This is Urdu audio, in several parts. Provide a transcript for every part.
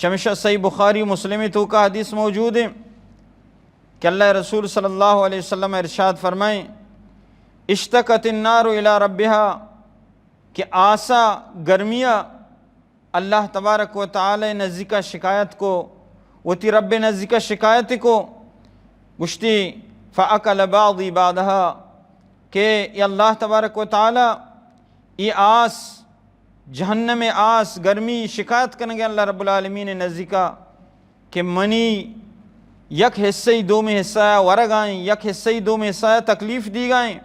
چمشہ صحیح بخاری مسلم تو کا حدیث موجود ہے کہ اللہ رسول صلی اللہ علیہ وسلم ارشاد فرمائیں اشتقت النار الی ربہا کہ آسا گرمیہ اللہ تبارک و تعالی نزدیکا شکایت کو وتی رب نزدیکا شکایت کو گشتی فاکل بعضی بعضہا کہ یہ اللہ تبارک و تعالی یہ آس جہنم آس گرمی شکایت کرنگے اللہ رب العالمین نزدیکا کہ منی یک حصہ دو میں حصہ ورگ آئیں یک حصہ دو میں حصہ تکلیف دی گائیں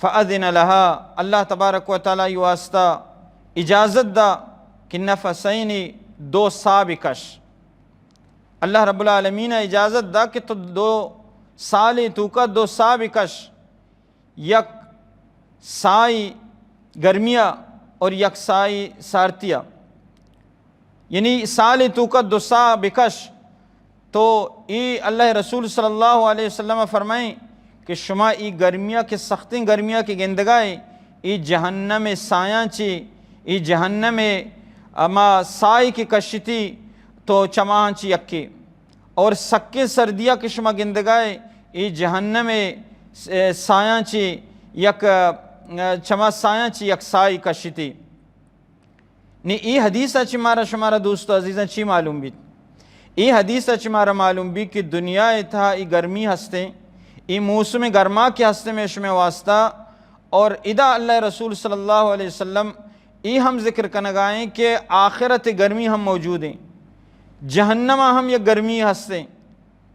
فَأَذِنَ لَهَا اللہ تبارک و تعالی یہ واسطہ اجازت دا کہ نفسین دو سا بکش اللہ رب العالمین اجازت دا کہ تو دو سال تو کا دو سا بکش یک سائی گرمیہ اور یک سائی سارتیہ یعنی سال تو کا دو سا بکش تو ای اللہ رسول صلی اللہ علیہ وسلم فرمائیں کہ شما ای گرمیہ کے سختیں گرمیہ کی گندگائیں ای جہنم سایاں چی ای جہنم اما سائی کی کشتی تو چماہاں چی یکی اور سکے سردیہ کی شما گندگائیں ای جہنم سایاں چی یک چما سایاں چی یک سائی کشتی نی ای حدیث اچھی مارا شمارا دوستو عزیزاں چی معلوم بھی ای حدیث اچھی مارا معلوم بھی کہ دنیا تھا ای گرمی ہستے ای موسم گرما کے ہستے میں شمع واسطہ اور ادا اللہ رسول صلی اللہ علیہ وسلم ای ہم ذکر کنگائیں کہ آخرت گرمی ہم موجود ہیں جہنم ہم یہ گرمی ہستے